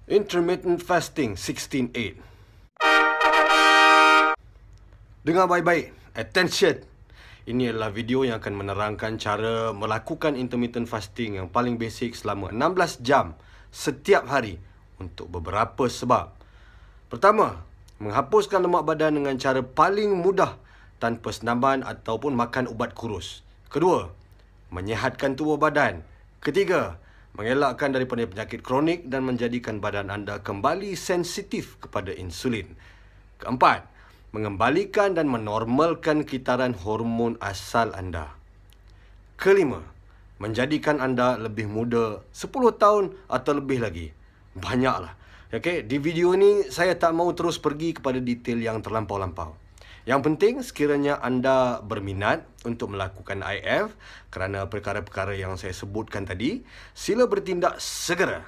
Intermittent Fasting 16:8. Dengar baik-baik. Attention. Ini adalah video yang akan menerangkan cara melakukan intermittent fasting yang paling basic selama 16 jam setiap hari untuk beberapa sebab. Pertama, menghapuskan lemak badan dengan cara paling mudah tanpa senaman ataupun makan ubat kurus. Kedua, menyihatkan tubuh badan. Ketiga, mengelakkan daripada penyakit kronik dan menjadikan badan anda kembali sensitif kepada insulin. Keempat, mengembalikan dan menormalkan kitaran hormon asal anda. Kelima, menjadikan anda lebih muda 10 tahun atau lebih lagi. Banyaklah. Okey, di video ini saya tak mau terus pergi kepada detail yang terlampau-lampau. Yang penting sekiranya anda berminat untuk melakukan IF kerana perkara-perkara yang saya sebutkan tadi, sila bertindak segera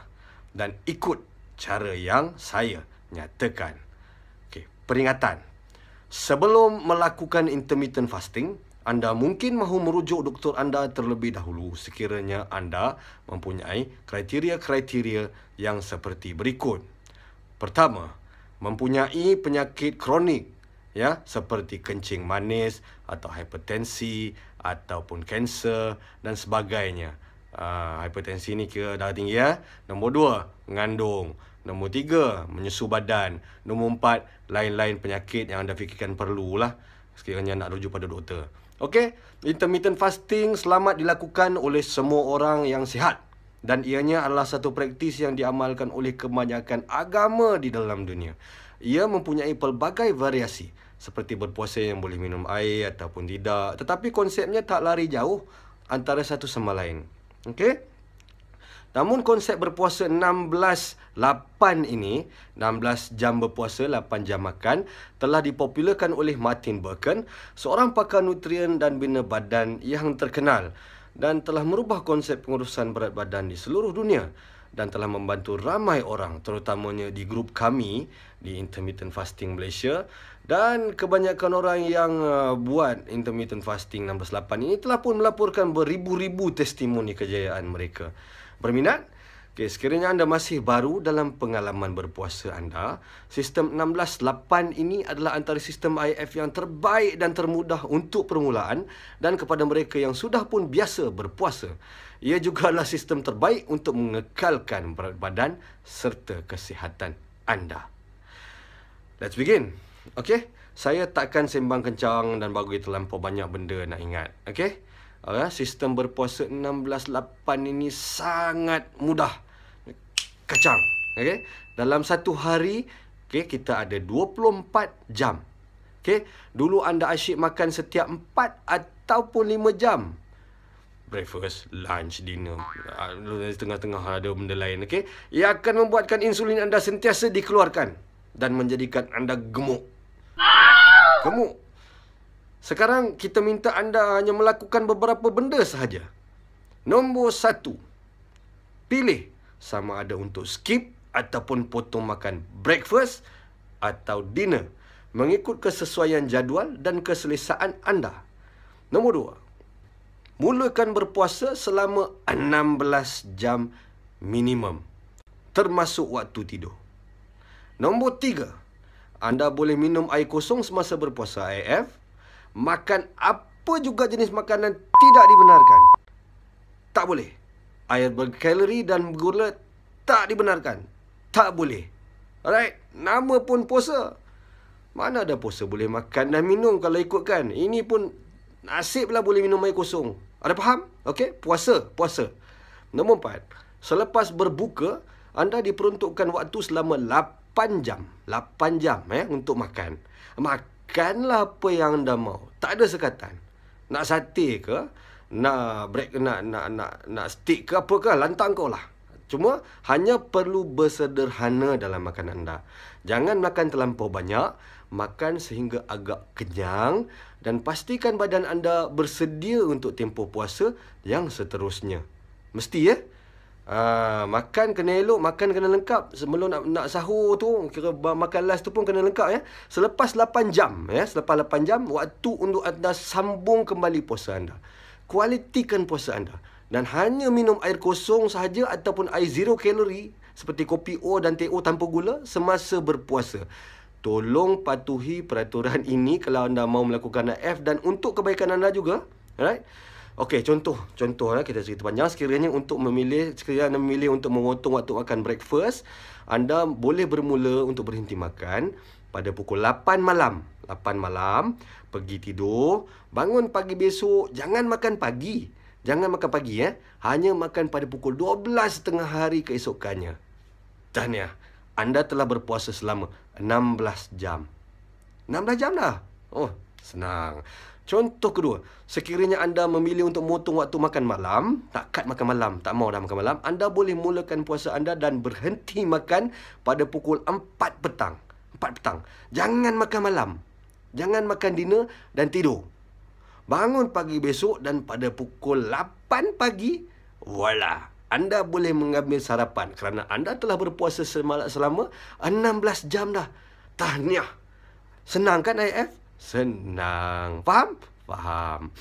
dan ikut cara yang saya nyatakan. Okey, peringatan. Sebelum melakukan intermittent fasting, anda mungkin mahu merujuk doktor anda terlebih dahulu sekiranya anda mempunyai kriteria-kriteria yang seperti berikut. Pertama, mempunyai penyakit kronik seperti kencing manis atau hipertensi ataupun kanser dan sebagainya. Hipertensi ni kira darah tinggi ya. Nombor 2, mengandung. Nombor 3, menyusu badan. Nombor 4, lain-lain penyakit yang anda fikirkan perlulah sekiranya nak rujuk pada doktor. Okey, intermittent fasting selamat dilakukan oleh semua orang yang sihat dan ianya adalah satu praktis yang diamalkan oleh kebanyakan agama di dalam dunia. Ia mempunyai pelbagai variasi seperti berpuasa yang boleh minum air ataupun tidak, tetapi konsepnya tak lari jauh antara satu sama lain. Okey? Namun konsep berpuasa 16-8 ini, 16 jam berpuasa, 8 jam makan, telah dipopularkan oleh Martin Berkhan, seorang pakar nutrien dan bina badan yang terkenal dan telah merubah konsep pengurusan berat badan di seluruh dunia dan telah membantu ramai orang, terutamanya di grup kami di Intermittent Fasting Malaysia, dan kebanyakan orang yang buat intermittent fasting 16-8 ini telah pun melaporkan beribu-ribu testimoni kejayaan mereka. Berminat? Okay, sekiranya anda masih baru dalam pengalaman berpuasa anda, sistem 16-8 ini adalah antara sistem IF yang terbaik dan termudah untuk permulaan dan kepada mereka yang sudah pun biasa berpuasa. Ia juga adalah sistem terbaik untuk mengekalkan berat badan serta kesihatan anda. Let's begin. Okey, saya takkan sembang kencang dan bagi terlampau banyak benda nak ingat. Okey? Sistem berpuasa 16-8 ini sangat mudah. Kacang. Okay? Dalam satu hari, kita ada 24 jam. Okay? Dulu anda asyik makan setiap 4 ataupun 5 jam. Breakfast, lunch, dinner. Tengah-tengah ada benda lain. Okay? Ia akan membuatkan insulin anda sentiasa dikeluarkan dan menjadikan anda gemuk. Gemuk. Sekarang kita minta anda hanya melakukan beberapa benda sahaja. Nombor 1, pilih sama ada untuk skip ataupun potong makan breakfast atau dinner mengikut kesesuaian jadual dan keselesaan anda. Nombor 2, mulakan berpuasa selama 16 jam minimum, termasuk waktu tidur. Nombor 3, anda boleh minum air kosong semasa berpuasa IF. Makan apa juga jenis makanan tidak dibenarkan. Tak boleh. Air berkalori dan gula tak dibenarkan. Tak boleh. Alright? Nama pun puasa. Mana ada puasa boleh makan dan minum kalau ikutkan. Ini pun nasiblah boleh minum air kosong. Ada faham? Okey? Puasa. Nombor 4. Selepas berbuka, anda diperuntukkan waktu selama 8 jam. 8 jam untuk makan. Makanlah apa yang anda mahu. Tak ada sekatan. Nak sate ke? Nak steak ke apa ke? Lantang kau lah. Cuma hanya perlu bersederhana dalam makan anda. Jangan makan terlampau banyak. Makan sehingga agak kenyang. Dan pastikan badan anda bersedia untuk tempoh puasa yang seterusnya. Mesti ya? Makan kena elok, makan kena lengkap. Sebelum nak sahur tu, kira makan last tu pun kena lengkap ya. Selepas 8 jam selepas 8 jam waktu untuk anda sambung kembali puasa anda. Kualitikan puasa anda dan hanya minum air kosong sahaja ataupun air zero kalori seperti kopi O dan teh O tanpa gula semasa berpuasa. Tolong patuhi peraturan ini kalau anda mau melakukan AF dan untuk kebaikan anda juga. Alright? Okey, contoh kita cerita panjang. Sekiranya anda memilih untuk memotong waktu makan breakfast, anda boleh bermula untuk berhenti makan pada pukul 8 malam. 8 malam, pergi tidur, bangun pagi besok, jangan makan pagi. Jangan makan pagi hanya makan pada pukul 12 tengah hari keesokannya. Tahniah, anda telah berpuasa selama 16 jam. 16 jam dah. Oh, senang. Contoh kedua, sekiranya anda memilih untuk memotong waktu makan malam, tak cut makan malam, tak mau dah makan malam, anda boleh mulakan puasa anda dan berhenti makan pada pukul 4 petang. 4 petang. Jangan makan malam. Jangan makan dinner dan tidur. Bangun pagi besok dan pada pukul 8 pagi, voila, anda boleh mengambil sarapan kerana anda telah berpuasa selama 16 jam dah. Tahniah. Senang kan IF? Senang. Faham? Faham.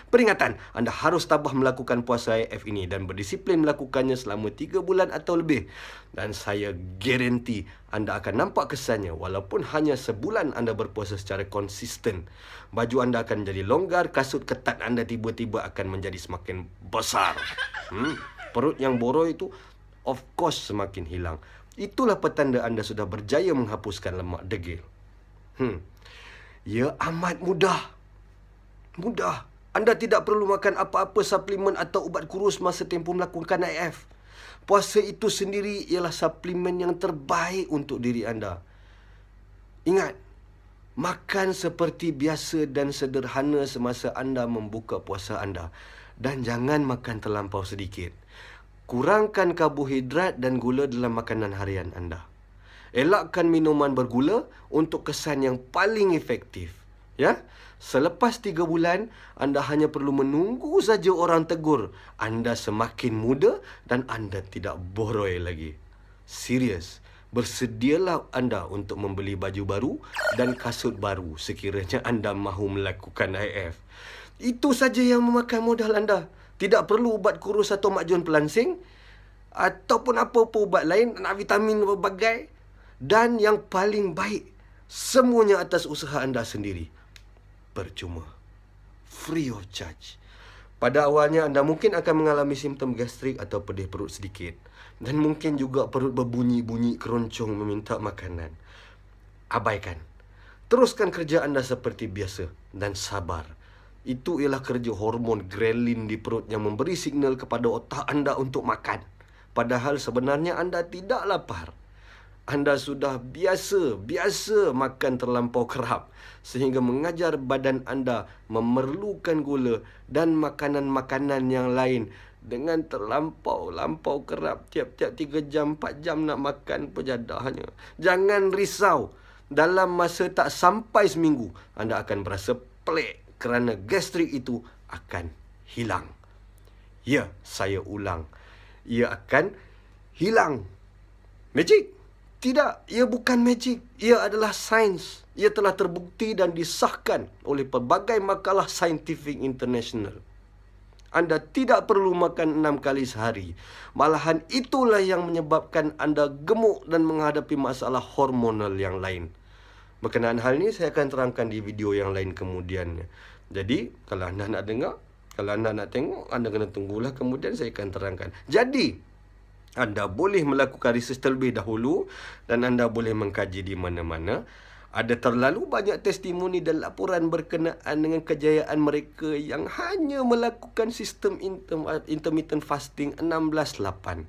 Peringatan, anda harus tabah melakukan puasa IF ini dan berdisiplin melakukannya selama 3 bulan atau lebih. Dan saya garanti anda akan nampak kesannya walaupun hanya sebulan anda berpuasa secara konsisten. Baju anda akan menjadi longgar, kasut ketat anda tiba-tiba akan menjadi semakin besar. Perut yang boroi itu of course semakin hilang. Itulah petanda anda sudah berjaya menghapuskan lemak degil. Ya amat mudah. Mudah. Anda tidak perlu makan apa-apa suplemen atau ubat kurus masa tempoh melakukan IF. Puasa itu sendiri ialah suplemen yang terbaik untuk diri anda. Ingat, makan seperti biasa dan sederhana semasa anda membuka puasa anda. Dan jangan makan terlampau sedikit. Kurangkan karbohidrat dan gula dalam makanan harian anda. Elakkan minuman bergula untuk kesan yang paling efektif. Ya? Selepas 3 bulan, anda hanya perlu menunggu saja orang tegur. Anda semakin muda dan anda tidak boroi lagi. Serius, bersedialah anda untuk membeli baju baru dan kasut baru sekiranya anda mahu melakukan IF. Itu saja yang memakan modal anda. Tidak perlu ubat kurus atau makjun pelangsing ataupun apa-apa ubat lain, nak vitamin berbagai. Dan yang paling baik, semuanya atas usaha anda sendiri. Percuma. Free of charge. Pada awalnya anda mungkin akan mengalami simptom gastrik atau pedih perut sedikit. Dan mungkin juga perut berbunyi-bunyi keroncong meminta makanan. Abaikan. Teruskan kerja anda seperti biasa dan sabar. Itu ialah kerja hormon ghrelin di perut yang memberi signal kepada otak anda untuk makan. Padahal sebenarnya anda tidak lapar. Anda sudah biasa makan terlampau kerap sehingga mengajar badan anda memerlukan gula dan makanan-makanan yang lain dengan terlampau kerap. Tiap-tiap 3 jam, 4 jam nak makan pejadahnya. Jangan risau. Dalam masa tak sampai seminggu, anda akan berasa pelik kerana gastrik itu akan hilang. Ya, saya ulang. Ia akan hilang. Magic? Tidak, ia bukan magic. Ia adalah sains. Ia telah terbukti dan disahkan oleh pelbagai makalah saintifik international. Anda tidak perlu makan 6 kali sehari. Malahan itulah yang menyebabkan anda gemuk dan menghadapi masalah hormonal yang lain. Berkenaan hal ini, saya akan terangkan di video yang lain kemudiannya. Jadi, kalau anda nak dengar, kalau anda nak tengok, anda kena tunggulah kemudian saya akan terangkan. Jadi, anda boleh melakukan research terlebih dahulu dan anda boleh mengkaji di mana-mana. Ada terlalu banyak testimoni dan laporan berkenaan dengan kejayaan mereka yang hanya melakukan sistem intermittent fasting 16/8.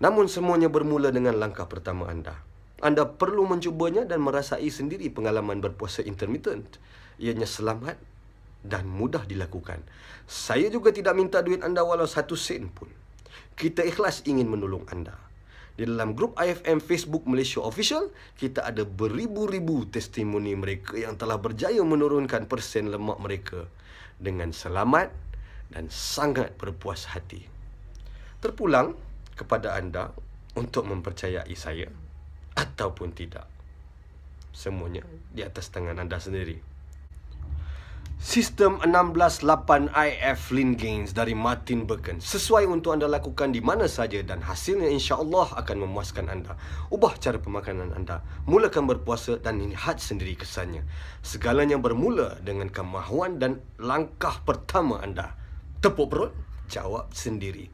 Namun semuanya bermula dengan langkah pertama anda. Anda perlu mencubanya dan merasai sendiri pengalaman berpuasa intermittent. Ianya selamat dan mudah dilakukan. Saya juga tidak minta duit anda walau 1 sen pun. Kita ikhlas ingin menolong anda. Di dalam grup IFM Facebook Malaysia Official, kita ada beribu-ribu testimoni mereka yang telah berjaya menurunkan persen lemak mereka dengan selamat dan sangat berpuas hati. Terpulang kepada anda untuk mempercayai saya ataupun tidak. Semuanya di atas tangan anda sendiri. Sistem 16-8 IF Lean Gains dari Martin Berkhan sesuai untuk anda lakukan di mana saja dan hasilnya insya-Allah akan memuaskan anda. Ubah cara pemakanan anda. Mulakan berpuasa dan lihat sendiri kesannya. Segalanya bermula dengan kemahuan dan langkah pertama anda. Tepuk perut, jawab sendiri.